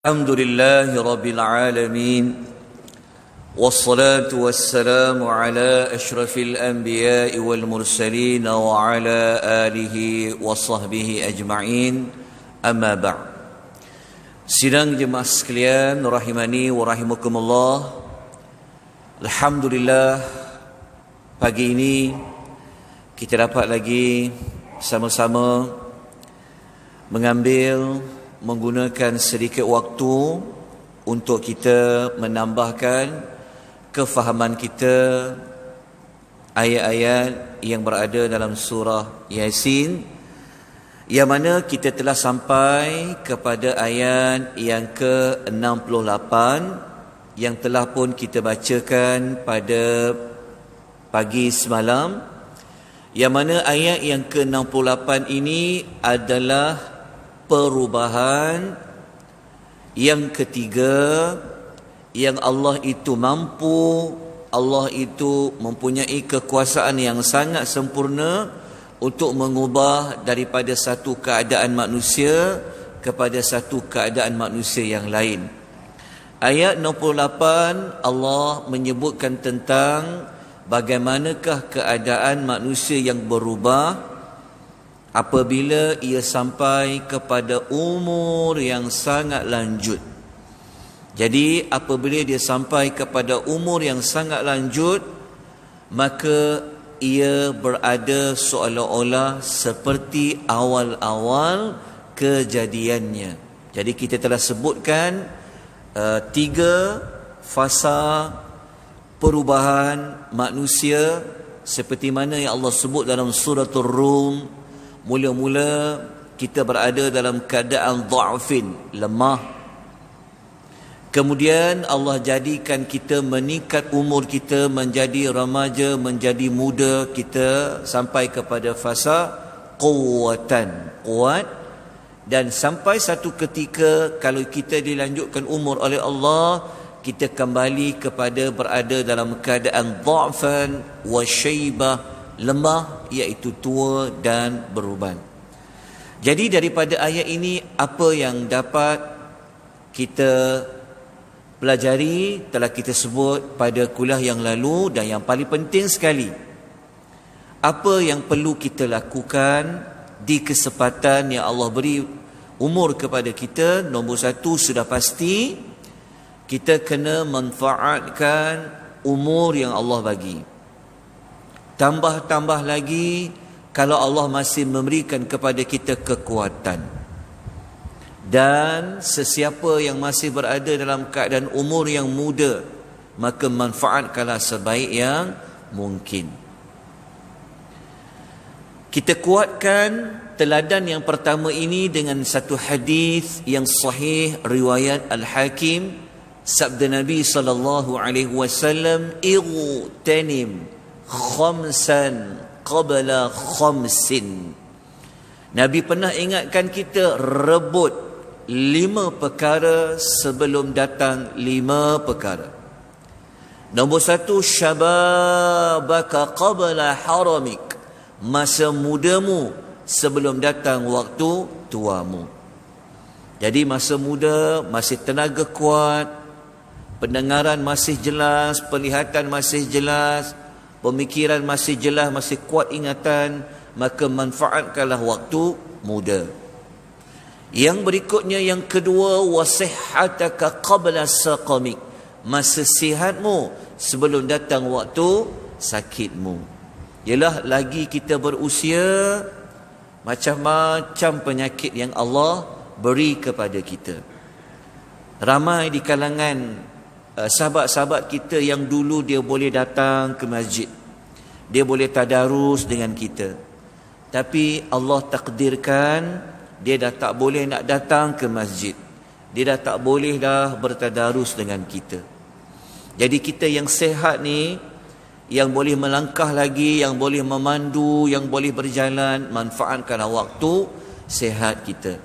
الحمد لله رب العالمين والصلاة والسلام على أشرف الأنبياء والمرسلين وعلى آله وصحبه أجمعين أما بعد. Sidang jemaah sekalian rahimani wa rahimakumullah. Alhamdulillah, pagi ini kita dapat lagi sama-sama menggunakan sedikit waktu untuk kita menambahkan kefahaman kita ayat-ayat yang berada dalam surah Yasin, yang mana kita telah sampai kepada ayat yang ke-68 yang telah pun kita bacakan pada pagi semalam, yang mana ayat yang ke-68 ini adalah perubahan yang ketiga, yang Allah itu mampu, Allah itu mempunyai kekuasaan yang sangat sempurna untuk mengubah daripada satu keadaan manusia kepada satu keadaan manusia yang lain. Ayat 68 Allah menyebutkan tentang bagaimanakah keadaan manusia yang berubah apabila ia sampai kepada umur yang sangat lanjut. Jadi apabila dia sampai kepada umur yang sangat lanjut, maka ia berada seolah-olah seperti awal-awal kejadiannya. Jadi kita telah sebutkan tiga fasa perubahan manusia seperti mana yang Allah sebut dalam suratul Rum. Mula-mula kita berada dalam keadaan dha'fin, lemah. Kemudian Allah jadikan kita meningkat umur kita menjadi remaja, menjadi muda, kita sampai kepada fasa quwwatan, kuat. Dan sampai satu ketika kalau kita dilanjutkan umur oleh Allah, kita kembali kepada berada dalam keadaan dha'fan wa syaibah, lemah, iaitu tua dan beruban. Jadi daripada ayat ini, apa yang dapat kita pelajari telah kita sebut pada kuliah yang lalu, dan yang paling penting sekali, apa yang perlu kita lakukan di kesempatan yang Allah beri umur kepada kita. Nombor satu, sudah pasti kita kena manfaatkan umur yang Allah bagi. Tambah-tambah lagi kalau Allah masih memberikan kepada kita kekuatan. Dan sesiapa yang masih berada dalam keadaan umur yang muda, maka manfaatkanlah sebaik yang mungkin. Kita kuatkan teladan yang pertama ini dengan satu hadis yang sahih riwayat Al-Hakim, sabda Nabi sallallahu alaihi wasallam, "Igtanim khamsan qabla khamsin." Nabi pernah ingatkan kita, rebut 5 perkara sebelum datang 5 perkara. Nombor satu, syababaka qabla haramik, masa mudamu sebelum datang waktu tuamu. Jadi masa muda masih tenaga kuat, pendengaran masih jelas, penglihatan masih jelas, pemikiran masih jelas, masih kuat ingatan, maka manfaatkanlah waktu muda. Yang berikutnya, yang kedua, wasihhataka qabla saqamik, masa sihatmu sebelum datang waktu sakitmu. Ialah lagi kita berusia, macam-macam penyakit yang Allah beri kepada kita. Ramai di kalangan sahabat-sahabat kita yang dulu dia boleh datang ke masjid, dia boleh tadarus dengan kita, tapi Allah takdirkan dia dah tak boleh nak datang ke masjid, dia dah tak boleh dah bertadarus dengan kita. Jadi kita yang sehat ni, yang boleh melangkah lagi, yang boleh memandu, yang boleh berjalan, manfaatkanlah waktu sehat kita.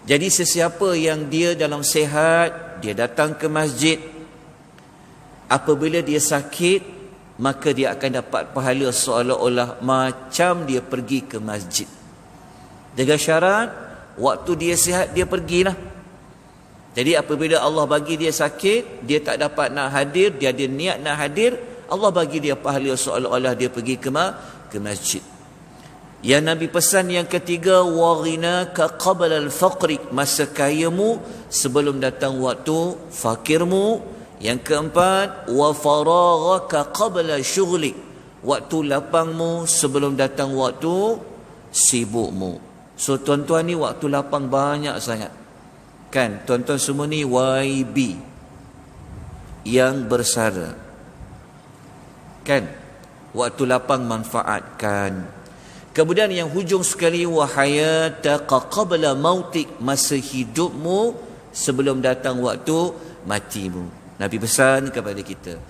Jadi sesiapa yang dia dalam sehat, dia datang ke masjid, apabila dia sakit, maka dia akan dapat pahala seolah-olah macam dia pergi ke masjid. Dengan syarat waktu dia sihat dia pergilah. Jadi apabila Allah bagi dia sakit, dia tak dapat nak hadir, dia ada niat nak hadir, Allah bagi dia pahala seolah-olah dia pergi ke masjid. Yang Nabi pesan yang ketiga, wa ghinaka qabla al-faqri, masa kayamu sebelum datang waktu fakirmu. Yang keempat, wa faraghaka qabla syughlik, waktu lapangmu sebelum datang waktu sibukmu. So tuan-tuan ni waktu lapang banyak sangat. Kan, tuan-tuan semua ni YB yang bersara. Kan, waktu lapang manfaatkan. Kemudian yang hujung sekali, wa hayataka qabla mautik, masa hidupmu sebelum datang waktu matimu. Nabi pesan kepada kita.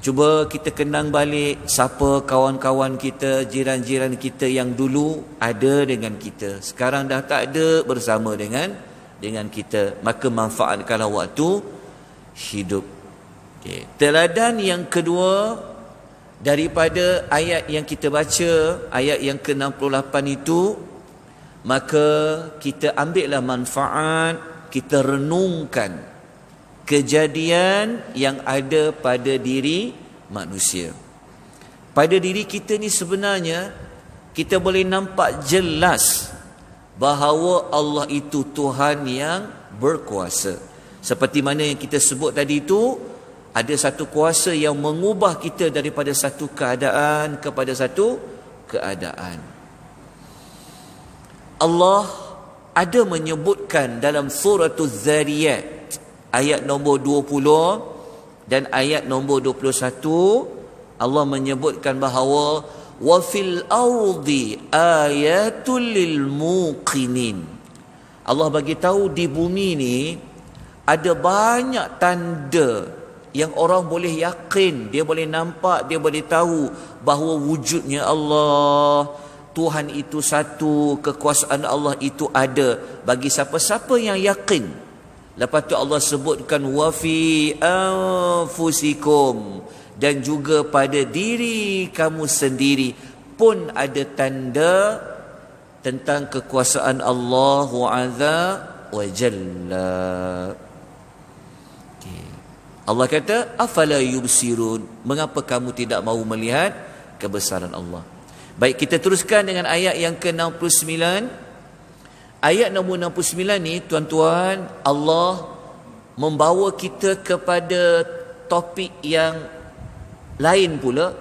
Cuba kita kenang balik siapa kawan-kawan kita, jiran-jiran kita yang dulu ada dengan kita, sekarang dah tak ada bersama dengan kita. Maka manfaatkanlah waktu hidup. Okay. Teladan yang kedua daripada ayat yang kita baca, ayat yang ke-68 itu, maka kita ambillah manfaat, kita renungkan kejadian yang ada pada diri manusia. Pada diri kita ni sebenarnya kita boleh nampak jelas bahawa Allah itu Tuhan yang berkuasa. Seperti mana yang kita sebut tadi itu, ada satu kuasa yang mengubah kita daripada satu keadaan kepada satu keadaan. Allah ada menyebutkan dalam surah Az-Zariyat ayat nombor 20 dan ayat nombor 21, Allah menyebutkan bahawa wa fil ardi ayatul lil muqinin. Allah bagi tahu di bumi ni ada banyak tanda yang orang boleh yakin, dia boleh nampak, dia boleh tahu bahawa wujudnya Allah, Tuhan itu satu, kekuasaan Allah itu ada bagi siapa-siapa yang yakin. Lepas tu Allah sebutkan wa fi anfusikum, dan juga pada diri kamu sendiri pun ada tanda tentang kekuasaan Allah Azza wa Jalla. Okay. Allah kata afala yubsirun, mengapa kamu tidak mahu melihat kebesaran Allah. Baik, kita teruskan dengan ayat yang ke-69. Ayat nombor 69 ni tuan-tuan, Allah membawa kita kepada topik yang lain pula,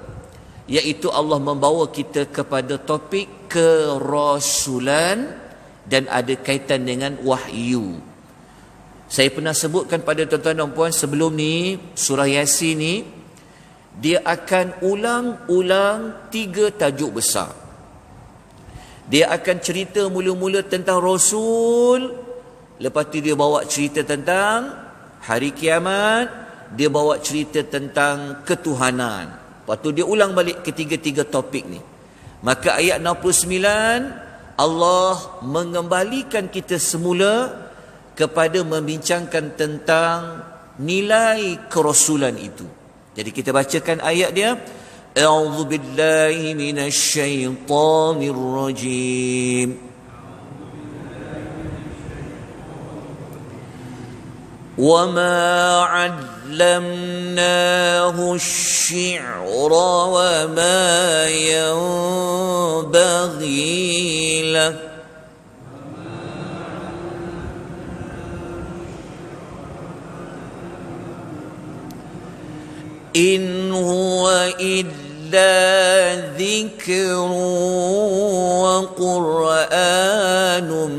iaitu Allah membawa kita kepada topik kerasulan dan ada kaitan dengan wahyu. Saya pernah sebutkan pada tuan-tuan dan puan sebelum ni, surah Yasin ni dia akan ulang-ulang 3 tajuk besar. Dia akan cerita mula-mula tentang Rasul, lepas tu dia bawa cerita tentang hari kiamat, dia bawa cerita tentang ketuhanan. Lepas tu dia ulang balik ketiga-tiga topik ni. Maka ayat 69, Allah mengembalikan kita semula kepada membincangkan tentang nilai kerasulan itu. Jadi kita bacakan ayat dia. A'udzu billahi minasy syaithanir rajim. Wa ma 'allamnahu asy-syi'ra wa ma yanbaghi lahu in huwa illa dzikrun wa qur'anun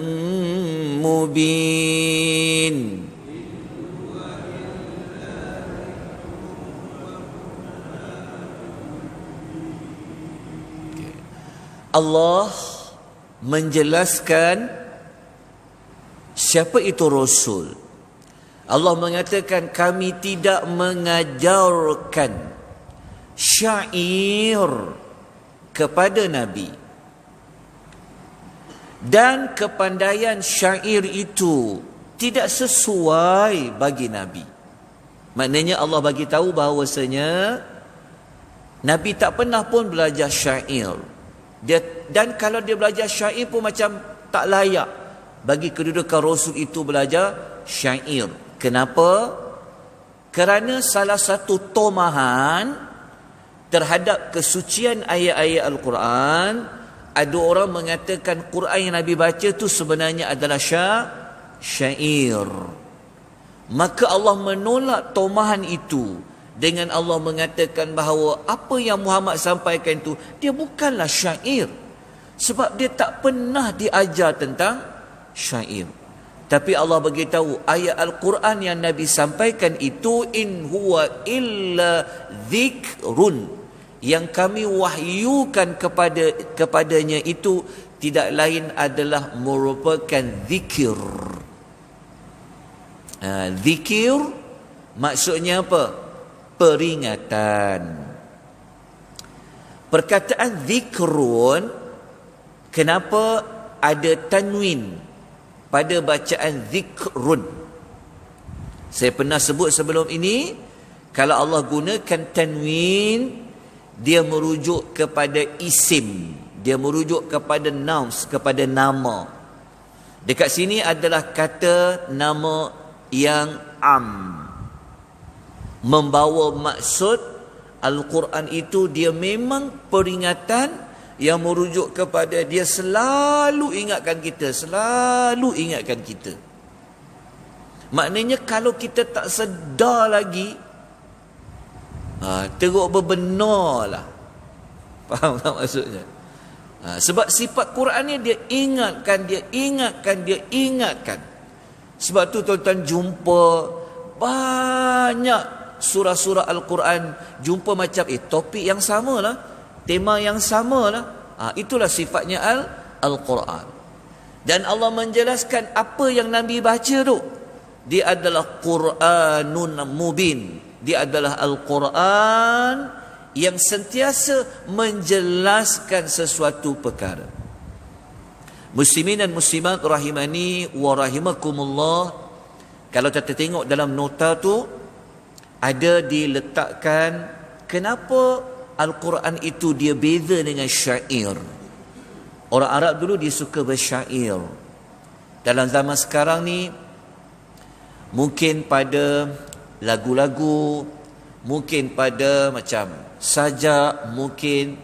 mubin. Allah menjelaskan siapa itu Rasul. Allah mengatakan kami tidak mengajarkan syair kepada Nabi, dan kepandaian syair itu tidak sesuai bagi Nabi. Maknanya Allah bagi tahu bahawasanya Nabi tak pernah pun belajar syair. Dan kalau dia belajar syair pun macam tak layak bagi kedudukan Rasul itu belajar syair. Kenapa? Kerana salah satu tomahan terhadap kesucian ayat-ayat Al-Quran, ada orang mengatakan Quran yang Nabi baca tu sebenarnya adalah syair. Maka Allah menolak tomahan itu dengan Allah mengatakan bahawa apa yang Muhammad sampaikan itu dia bukanlah syair, sebab dia tak pernah diajar tentang syair. Tapi Allah beritahu ayat Al-Quran yang Nabi sampaikan itu in huwa illa dhikrun, yang kami wahyukan kepadanya itu tidak lain adalah merupakan zikir. Zikir maksudnya apa? Peringatan. Perkataan zikrun, kenapa ada tanwin pada bacaan zikrun? Saya pernah sebut sebelum ini, kalau Allah gunakan tanwin, dia merujuk kepada isim, dia merujuk kepada nouns, kepada nama. Dekat sini adalah kata nama yang membawa maksud Al-Quran itu dia memang peringatan yang merujuk kepada dia selalu ingatkan kita. Maknanya kalau kita tak sedar lagi, teruk berbenar lah. Faham tak maksudnya? Sebab sifat Quran ni dia ingatkan. Sebab tu tuan-tuan jumpa banyak surah-surah Al-Quran, jumpa macam topik yang sama lah, tema yang sama lah. Itulah sifatnya Al-Quran. Dan Allah menjelaskan apa yang Nabi baca tu, dia adalah Quranun Mubin. Dia adalah Al-Quran yang sentiasa menjelaskan sesuatu perkara. Muslimin dan muslimat rahimani wa rahimakumullah, kalau kita tengok dalam nota tu ada diletakkan kenapa Al-Quran itu dia beza dengan syair. Orang Arab dulu dia suka bersyair. Dalam zaman sekarang ni mungkin pada lagu-lagu, mungkin pada macam sajak, mungkin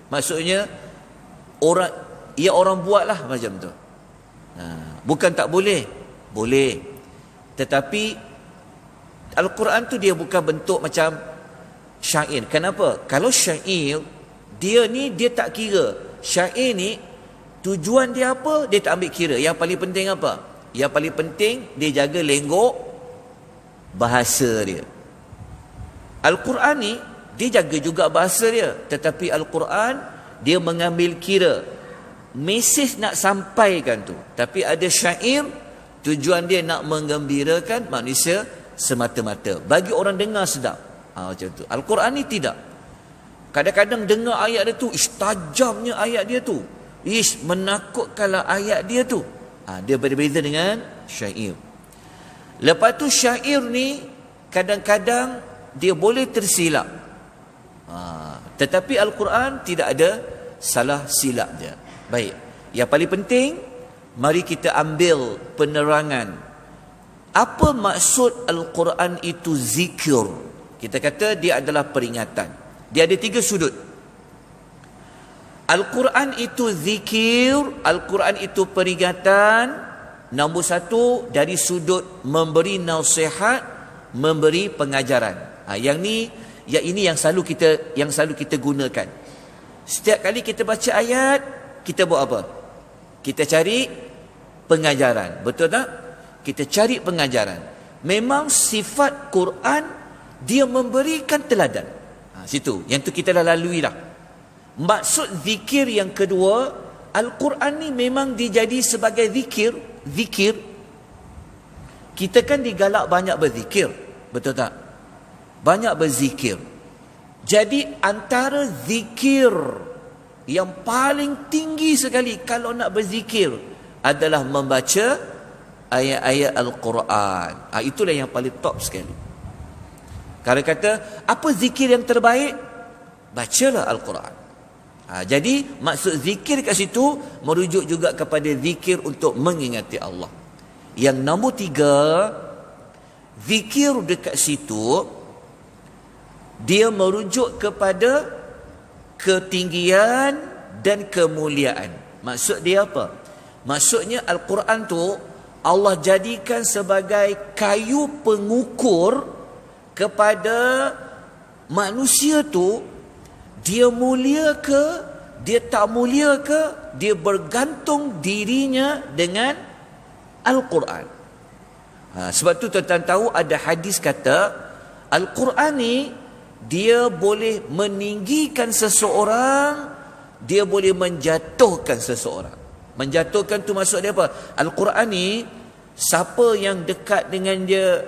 maksudnya orang buatlah macam tu. Bukan tak boleh, boleh. Tetapi Al-Quran tu dia bukan bentuk macam syair. Kenapa? Kalau syair, dia tak kira. Syair ni tujuan dia apa, dia tak ambil kira. Yang paling penting apa? Yang paling penting dia jaga lenggok bahasa dia. Al-Quran ni dia jaga juga bahasa dia, tetapi Al-Quran dia mengambil kira mesej nak sampaikan tu. Tapi ada syair, tujuan dia nak menggembirakan manusia semata-mata, bagi orang dengar sedap. Macam tu. Al-Quran ni tidak. Kadang-kadang dengar ayat dia tu, tajamnya ayat dia tu, menakutkanlah ayat dia tu. Dia berbeza dengan syair. Lepas tu syair ni kadang-kadang dia boleh tersilap. Tetapi Al-Quran tidak ada salah silap dia. Baik. Yang paling penting, mari kita ambil penerangan. Apa maksud Al-Quran itu zikir? Kita kata dia adalah peringatan. Dia ada 3 sudut. Al-Quran itu zikir, Al-Quran itu peringatan. Nombor 1 dari sudut memberi nasihat, memberi pengajaran. Yang ini yang selalu kita gunakan. Setiap kali kita baca ayat, kita buat apa? Kita cari pengajaran. Betul tak? Kita cari pengajaran. Memang sifat Quran dia memberikan teladan. Situ. Yang tu kita dah lalui lah. Maksud zikir yang kedua, Al-Quran ni memang dijadi sebagai zikir. Kita kan digalak banyak berzikir. Betul tak? Banyak berzikir. Jadi antara zikir yang paling tinggi sekali kalau nak berzikir adalah membaca ayat-ayat Al-Quran. Itulah yang paling top sekali. Kalau kata, apa zikir yang terbaik? Bacalah Al-Quran. Jadi maksud zikir kat situ merujuk juga kepada zikir untuk mengingati Allah. Yang nombor 3, Zikir dekat situ dia merujuk kepada ketinggian dan kemuliaan. Maksud dia apa? Maksudnya Al-Quran tu Allah jadikan sebagai kayu pengukur kepada manusia tu, dia mulia ke, dia tak mulia ke, dia bergantung dirinya dengan Al-Quran. Sebab tu tuan-tuan tahu ada hadis kata Al-Quran ni dia boleh meninggikan seseorang, dia boleh menjatuhkan seseorang. Menjatuhkan tu maksud dia apa? Al-Quran ni siapa yang dekat dengan dia,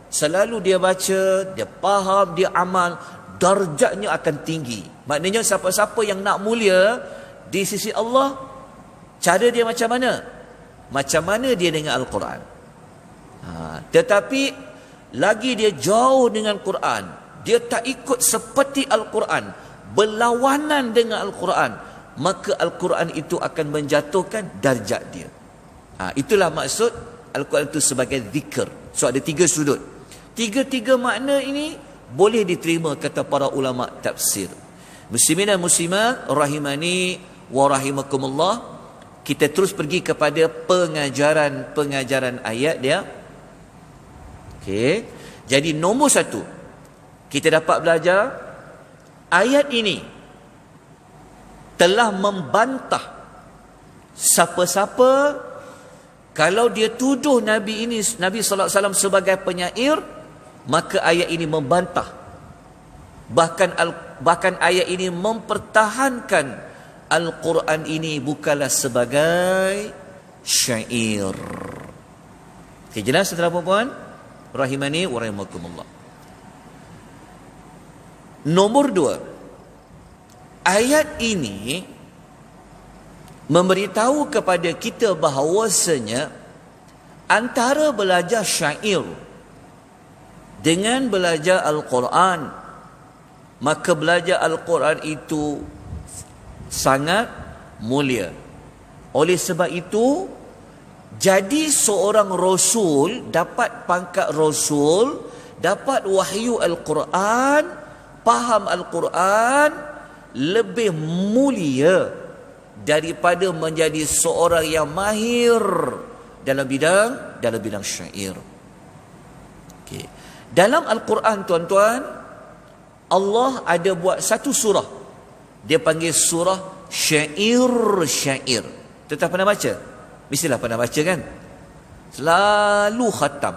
selalu dia baca, dia faham, dia amal, darjatnya akan tinggi. Maknanya siapa-siapa yang nak mulia di sisi Allah, cara dia macam mana? Macam mana dia dengan Al-Quran. Tetapi lagi dia jauh dengan Quran, dia tak ikut seperti Al-Quran, berlawanan dengan Al-Quran, maka Al-Quran itu akan menjatuhkan darjat dia. Itulah maksud Al-Quran itu sebagai zikr. So ada 3 sudut. Tiga makna ini boleh diterima kata para ulama tafsir. Muslimin dan muslimat rahimani wa rahimakumullah, kita terus pergi kepada pengajaran ayat dia. Okey. Jadi nombor 1, kita dapat belajar ayat ini telah membantah siapa-siapa kalau dia tuduh Nabi sallallahu alaihi wasallam sebagai penyair, maka ayat ini membantah. Bahkan ayat ini mempertahankan Al-Quran ini bukanlah sebagai syair. Okay, jelas saudara puan-puan rahimani wa rahimakumullah. Nombor 2, ayat ini memberitahu kepada kita bahawasanya antara belajar syair dengan belajar Al-Quran, maka belajar Al-Quran itu sangat mulia. Oleh sebab itu, jadi seorang Rasul, dapat pangkat Rasul, dapat wahyu Al-Quran, faham Al-Quran, lebih mulia daripada menjadi seorang yang mahir dalam bidang syair. Okay. Dalam Al-Quran tuan-tuan, Allah ada buat satu surah, dia panggil surah syair. Tuan-tuan pernah baca? Mestilah pernah baca kan? Selalu khatam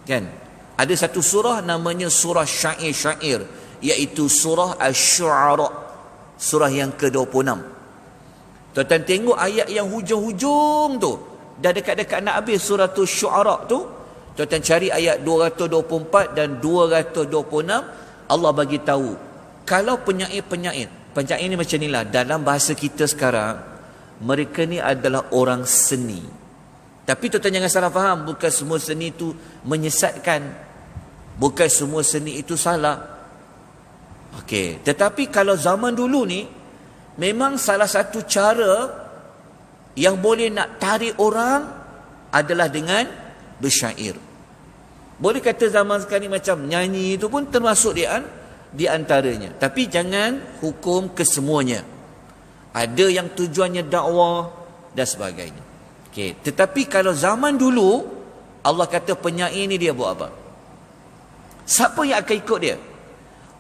kan? Ada satu surah namanya surah syair, iaitu surah Asy-Syu'ara, surah yang ke-26. Tuan-tuan tengok ayat yang hujung-hujung tu, dah dekat-dekat nak habis surah tu Syu'ara tu, tuan-tuan cari ayat 224 dan 226. Allah bagi tahu kalau penyair ni macam inilah, dalam bahasa kita sekarang, mereka ni adalah orang seni. Tapi tuan-tuan jangan salah faham, bukan semua seni itu menyesatkan, bukan semua seni itu salah. Okey, tetapi kalau zaman dulu ni, memang salah satu cara yang boleh nak tarik orang adalah dengan bersyair. Boleh kata zaman sekarang ni macam nyanyi itu pun termasuk di antaranya. Tapi jangan hukum kesemuanya. Ada yang tujuannya dakwah dan sebagainya. Okey, tetapi kalau zaman dulu, Allah kata penyair ni dia buat apa? Siapa yang akan ikut dia?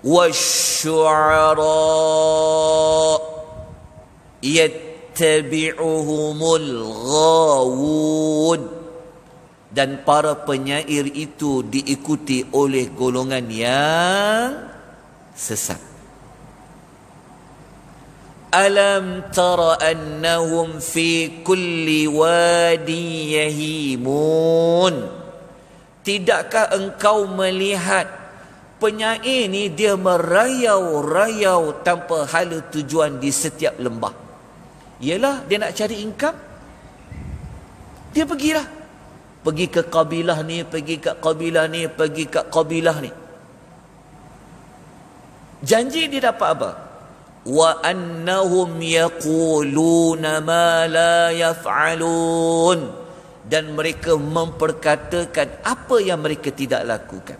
Wasyu'ara yattabi'uhumul ghawun. Dan para penyair itu diikuti oleh golongan yang sesat. Alam tara annahum fi kulli wadi yahimun. Tidakkah engkau melihat penyair ni dia merayau-rayau tanpa hala tujuan di setiap lembah? Yalah, dia nak cari income, dia pergilah. Pergi ke kabilah ni, pergi kat kabilah ni, pergi kat kabilah ni. Janji dia dapat apa? Wa annahum yaquluna ma la yaf'alun. dan mereka memperkatakan apa yang mereka tidak lakukan.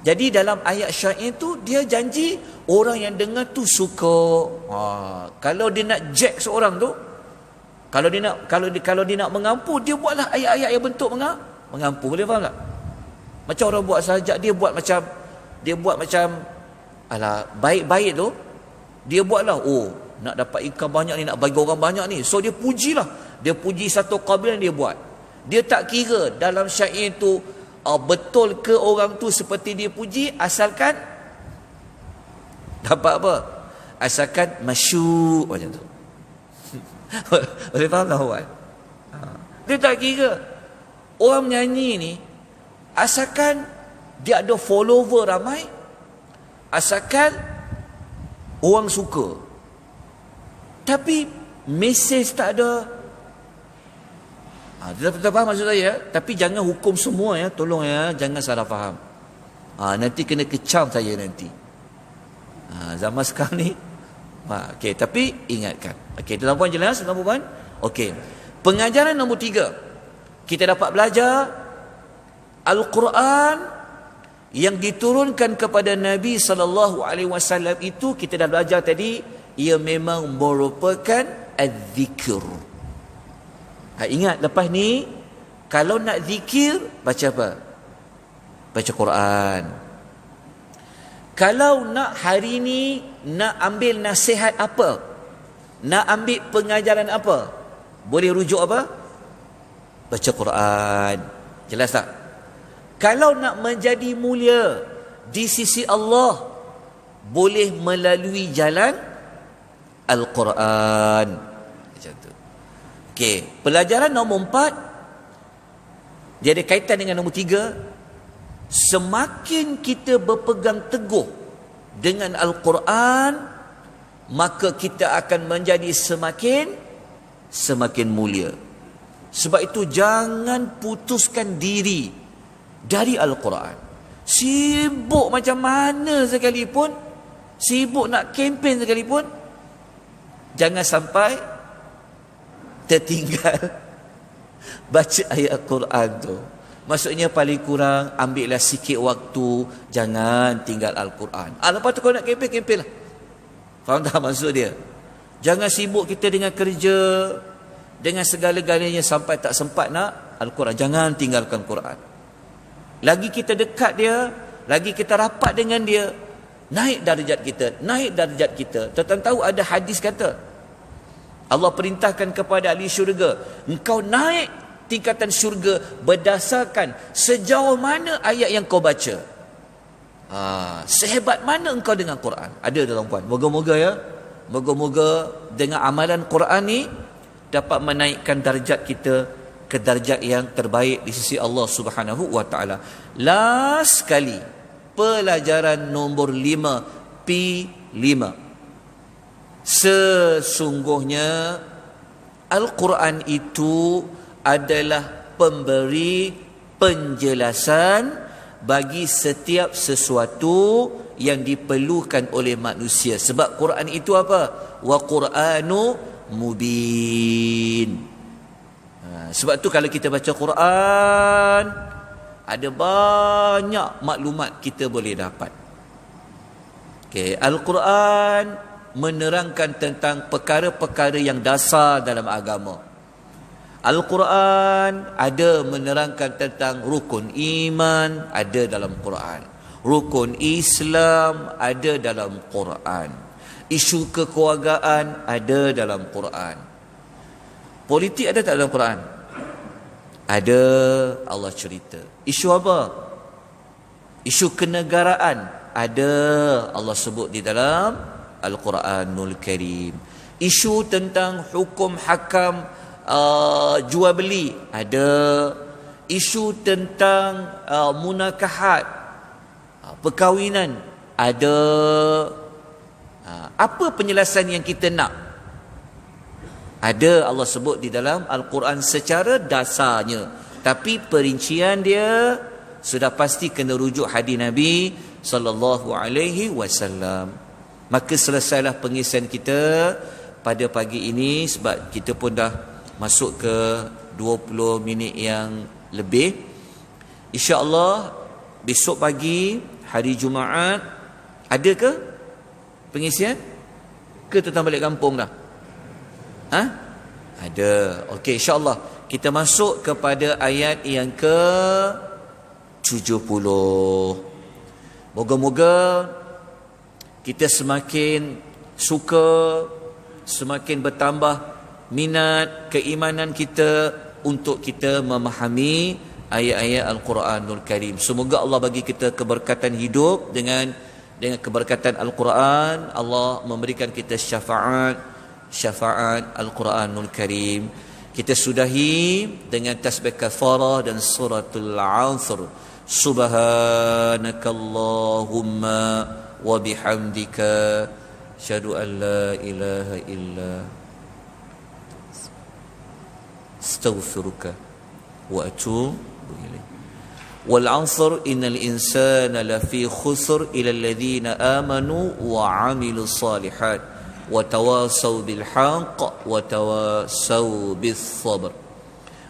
Jadi dalam ayat syair tu dia janji orang yang dengar tu suka. Kalau dia nak jack seorang tu, kalau dia nak mengampu, dia buatlah ayat-ayat yang bentuk mengampu. Boleh faham tak? Macam orang buat sajak, dia buat macam alah baik-baik tu, dia buatlah nak dapat ikan banyak ni, nak bagi orang banyak ni. So dia pujilah. Dia puji satu kabilah dia buat. Dia tak kira dalam syair tu betul ke orang tu seperti dia puji, asalkan dapat apa? Asalkan masyuk macam tu. Boleh faham tak awak? Dia tak kira. Orang menyanyi ni, asalkan dia ada follower ramai, asalkan orang suka. Tapi mesej tak ada. Kita faham maksud saya? Tapi jangan hukum semua ya. Tolong ya, jangan salah faham. Nanti kena kecam saya nanti. Zaman sekarang ni. Okey, tapi ingatkan. Okey, dalam puan jelas, dalam puan. Okey. Pengajaran nombor 3. Kita dapat belajar Al-Quran yang diturunkan kepada Nabi SAW itu, kita dah belajar tadi, ia memang merupakan az-zikr. Ingat lepas ni, kalau nak zikir, baca apa? Baca Quran. Kalau nak hari ni nak ambil nasihat apa, nak ambil pengajaran apa, boleh rujuk apa? Baca Quran. Jelas tak? Kalau nak menjadi mulia di sisi Allah, boleh melalui jalan Al-Quran. Macam tu. Okey, pelajaran nombor 4, dia ada kaitan dengan nombor 3. Semakin kita berpegang teguh dengan Al-Quran, maka kita akan menjadi semakin mulia. Sebab itu jangan putuskan diri dari Al-Quran. Sibuk macam mana sekalipun, sibuk nak kempen sekalipun, jangan sampai tertinggal baca ayat Quran tu. Maksudnya paling kurang ambillah sikit waktu, jangan tinggal Al-Quran. Lepas tu kau nak kempen lah. Faham tak maksud dia? Jangan sibuk kita dengan kerja, dengan segala-galanya sampai tak sempat nak Al-Quran. Jangan tinggalkan Quran. Lagi kita dekat dia, lagi kita rapat dengan dia, naik darjat kita. Tuan-tuan tahu ada hadis kata, Allah perintahkan kepada ahli syurga, engkau naik tingkatan syurga berdasarkan sejauh mana ayat yang kau baca. Sehebat mana engkau dengan Quran. Ada dalam Quran. Moga-moga ya, moga-moga dengan amalan Quran ni dapat menaikkan darjat kita ke darjat yang terbaik di sisi Allah Subhanahu wa taala. Last sekali, pelajaran nombor 5, P5. Sesungguhnya Al-Quran itu adalah pemberi penjelasan bagi setiap sesuatu yang diperlukan oleh manusia. Sebab Quran itu apa? Wa Qur'anu mubin. Sebab tu kalau kita baca Quran, ada banyak maklumat kita boleh dapat. Okay, Al-Quran menerangkan tentang perkara-perkara yang dasar dalam agama. Al-Quran ada menerangkan tentang rukun iman, ada dalam Quran. Rukun Islam ada dalam Quran. Isu kekeluargaan ada dalam Quran. Politik ada tak dalam Quran? Ada, Allah cerita. Isu apa? Isu kenegaraan ada, Allah sebut di dalam Al-Quranul Karim. Isu tentang hukum hakam jual beli ada. Isu tentang munakahat, perkahwinan ada. Apa penjelasan yang kita nak? Ada, Allah sebut di dalam Al-Quran secara dasarnya. Tapi perincian dia sudah pasti kena rujuk hadis Nabi sallallahu alaihi wasallam. Maka selesailah pengisian kita pada pagi ini, sebab kita pun dah masuk ke 20 minit yang lebih. InsyaAllah besok pagi hari Jumaat ada ke pengisian ke tentang balik kampung dah? Ada. Okey, insyaAllah kita masuk kepada ayat yang ke 70. Moga-moga kita semakin suka, semakin bertambah minat keimanan kita untuk kita memahami ayat-ayat Al-Quranul Karim. Semoga Allah bagi kita keberkatan hidup dengan keberkatan Al-Quran. Allah memberikan kita syafaat Al-Quranul Karim. Kita sudahi dengan tasbih kafarah dan suratul Asr. Subhanakallahumma wa bihamdika asyhadu an la ilaha illa astaghfiruka wa atubu ilaik. Wal 'asr innal insana lafi khusr illa alladhina amanu wa 'amilus salihat wa tawasaw bil haqq wa tawasaw bis sabr.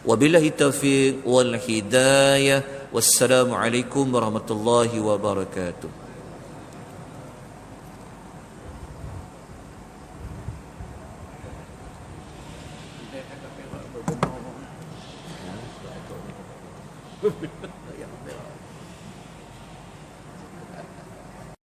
Wabillahi taufiq wal hidayah. Wassalamu alaikum warahmatullahi wabarakatuh.